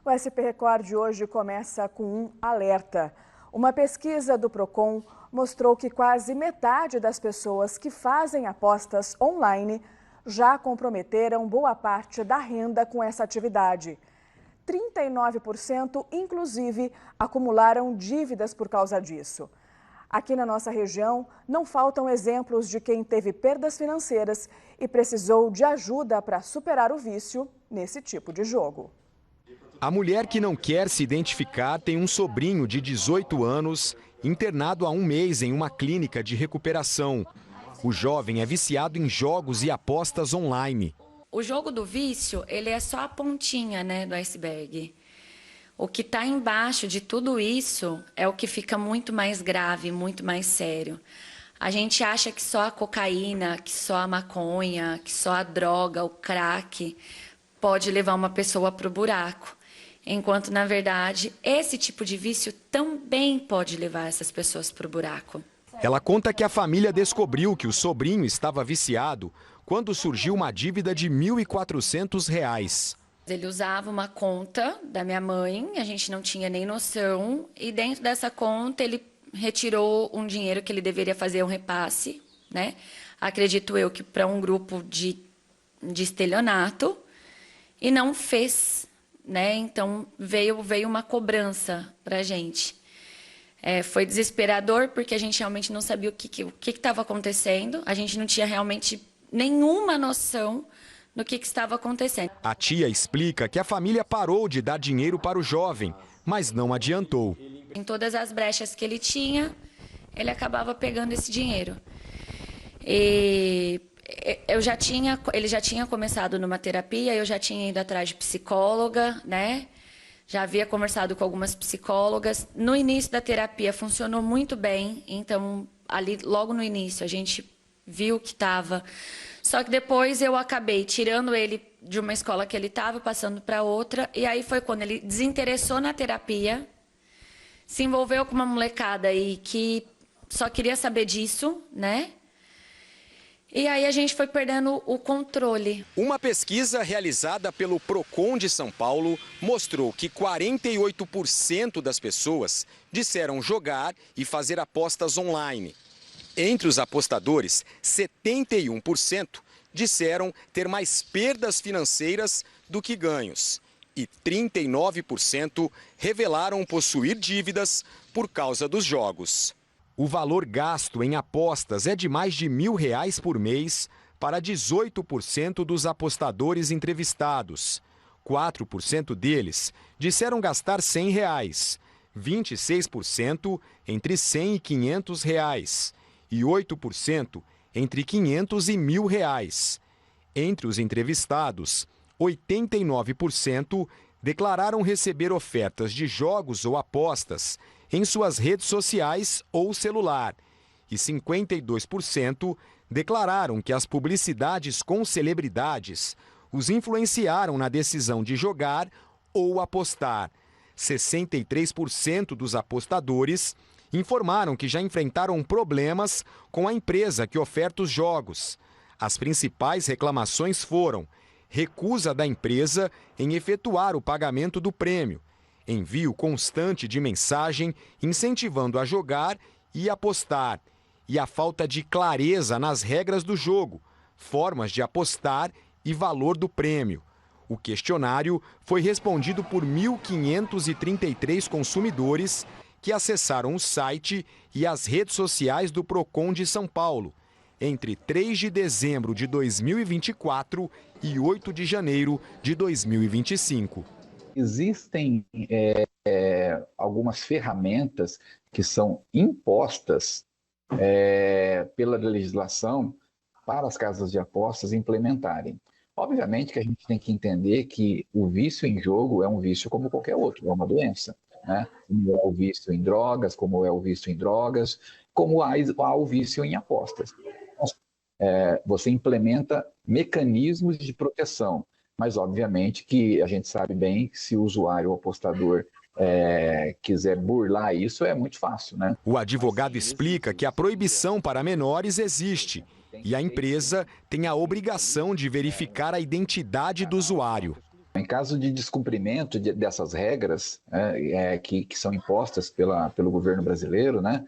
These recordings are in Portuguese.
O SP Record de hoje começa com um alerta. Uma pesquisa do Procon mostrou que quase metade das pessoas que fazem apostas online já comprometeram boa parte da renda com essa atividade. 39%, inclusive, acumularam dívidas por causa disso. Aqui na nossa região, não faltam exemplos de quem teve perdas financeiras e precisou de ajuda para superar o vício nesse tipo de jogo. A mulher que não quer se identificar tem um sobrinho de 18 anos internado há um mês em uma clínica de recuperação. O jovem é viciado em jogos e apostas online. O jogo do vício, ele é só a pontinha, do iceberg. O que está embaixo de tudo isso é o que fica muito mais grave, muito mais sério. A gente acha que só a cocaína, que só a maconha, que só a droga, o crack, pode levar uma pessoa para o buraco. Enquanto, na verdade, esse tipo de vício também pode levar essas pessoas para o buraco. Ela conta que a família descobriu que o sobrinho estava viciado quando surgiu uma dívida de R$ 1.400. Ele usava uma conta da minha mãe, a gente não tinha nem noção, e dentro dessa conta ele retirou um dinheiro que ele deveria fazer um repasse, Acredito eu que para um grupo de estelionato, e não fez, Então veio uma cobrança para a gente. Foi desesperador porque a gente realmente não sabia o que estava acontecendo, a gente não tinha realmente nenhuma noção do que estava acontecendo. A tia explica que a família parou de dar dinheiro para o jovem, mas não adiantou. Em todas as brechas que ele tinha, ele acabava pegando esse dinheiro. E ele já tinha começado numa terapia, eu já tinha ido atrás de psicóloga, Já havia conversado com algumas psicólogas. No início da terapia funcionou muito bem, então ali logo no início a gente viu que estava. Só que depois eu acabei tirando ele de uma escola que ele estava, passando para outra, e aí foi quando ele desinteressou na terapia, se envolveu com uma molecada aí que só queria saber disso, E aí a gente foi perdendo o controle. Uma pesquisa realizada pelo Procon de São Paulo mostrou que 48% das pessoas disseram jogar e fazer apostas online. Entre os apostadores, 71% disseram ter mais perdas financeiras do que ganhos. E 39% revelaram possuir dívidas por causa dos jogos. O valor gasto em apostas é de mais de R$ 1.000 por mês para 18% dos apostadores entrevistados. 4% deles disseram gastar R$ 100, 26% entre R$ 100 e R$ 500 e 8% entre R$ 500 e R$ 1.000. Entre os entrevistados, 89% declararam receber ofertas de jogos ou apostas em suas redes sociais ou celular, e 52% declararam que as publicidades com celebridades os influenciaram na decisão de jogar ou apostar. 63% dos apostadores informaram que já enfrentaram problemas com a empresa que oferta os jogos. As principais reclamações foram recusa da empresa em efetuar o pagamento do prêmio, envio constante de mensagem incentivando a jogar e apostar, e a falta de clareza nas regras do jogo, formas de apostar e valor do prêmio. O questionário foi respondido por 1.533 consumidores que acessaram o site e as redes sociais do Procon de São Paulo entre 3 de dezembro de 2024 e 8 de janeiro de 2025. Existem algumas ferramentas que são impostas pela legislação para as casas de apostas implementarem. Obviamente que a gente tem que entender que o vício em jogo é um vício como qualquer outro, é uma doença, Como é o vício em drogas, como é o vício em drogas, como há o vício em apostas. Você implementa mecanismos de proteção, mas obviamente que a gente sabe bem que se o usuário ou apostador quiser burlar isso, é muito fácil, O advogado explica que a proibição para menores existe e a empresa tem a obrigação de verificar a identidade do usuário. Em caso de descumprimento dessas regras que são impostas pelo governo brasileiro, né,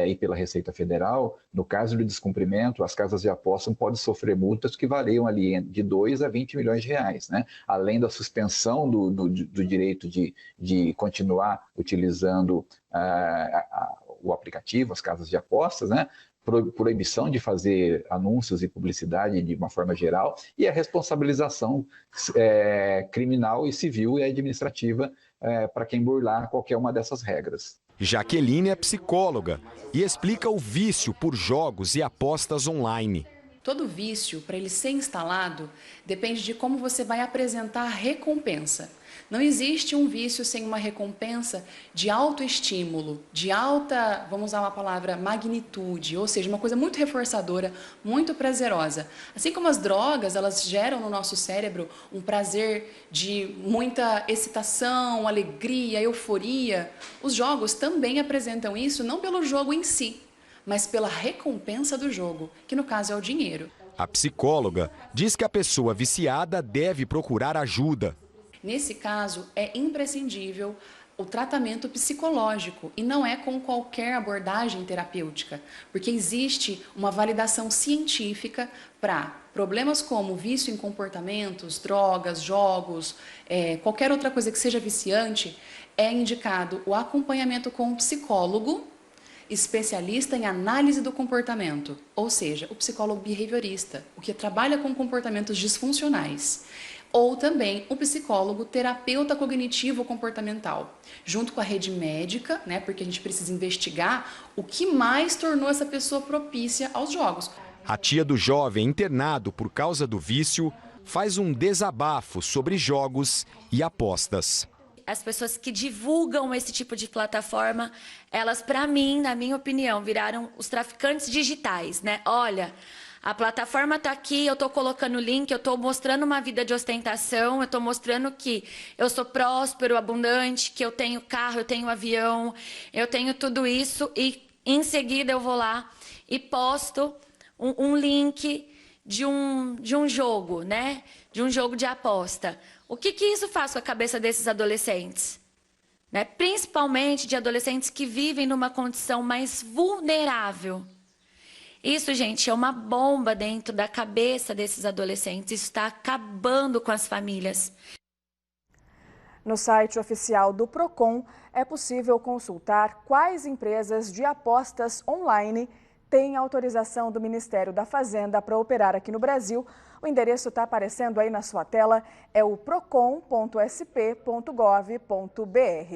e pela Receita Federal, no caso de descumprimento, as casas de aposta podem sofrer multas que variam ali de 2 a 20 milhões de reais, né? Além da suspensão do direito de continuar utilizando o aplicativo, as casas de apostas, né? Proibição de fazer anúncios e publicidade de uma forma geral, e a responsabilização criminal e civil e administrativa para quem burlar qualquer uma dessas regras. Jaqueline é psicóloga e explica o vício por jogos e apostas online. Todo vício, para ele ser instalado, depende de como você vai apresentar a recompensa. Não existe um vício sem uma recompensa de autoestímulo, de alta, vamos usar uma palavra, magnitude, ou seja, uma coisa muito reforçadora, muito prazerosa. Assim como as drogas, elas geram no nosso cérebro um prazer de muita excitação, alegria, euforia, os jogos também apresentam isso não pelo jogo em si, mas pela recompensa do jogo, que no caso é o dinheiro. A psicóloga diz que a pessoa viciada deve procurar ajuda. Nesse caso, é imprescindível o tratamento psicológico e não é com qualquer abordagem terapêutica, porque existe uma validação científica para problemas como vício em comportamentos, drogas, jogos, qualquer outra coisa que seja viciante, é indicado o acompanhamento com um psicólogo especialista em análise do comportamento, ou seja, o psicólogo behaviorista, o que trabalha com comportamentos disfuncionais. Ou também o psicólogo terapeuta cognitivo comportamental, junto com a rede médica, né, porque a gente precisa investigar o que mais tornou essa pessoa propícia aos jogos. A tia do jovem internado por causa do vício faz um desabafo sobre jogos e apostas. As pessoas que divulgam esse tipo de plataforma, elas, para mim, na minha opinião, viraram os traficantes digitais, né? Olha, a plataforma está aqui, eu estou colocando o link, eu estou mostrando uma vida de ostentação, eu estou mostrando que eu sou próspero, abundante, que eu tenho carro, eu tenho avião, eu tenho tudo isso e em seguida eu vou lá e posto um link de um jogo, né? De um jogo de aposta. O que isso faz com a cabeça desses adolescentes? Né? Principalmente de adolescentes que vivem numa condição mais vulnerável. Isso, gente, é uma bomba dentro da cabeça desses adolescentes. Isso está acabando com as famílias. No site oficial do Procon, é possível consultar quais empresas de apostas online têm autorização do Ministério da Fazenda para operar aqui no Brasil. O endereço está aparecendo aí na sua tela, é o procon.sp.gov.br.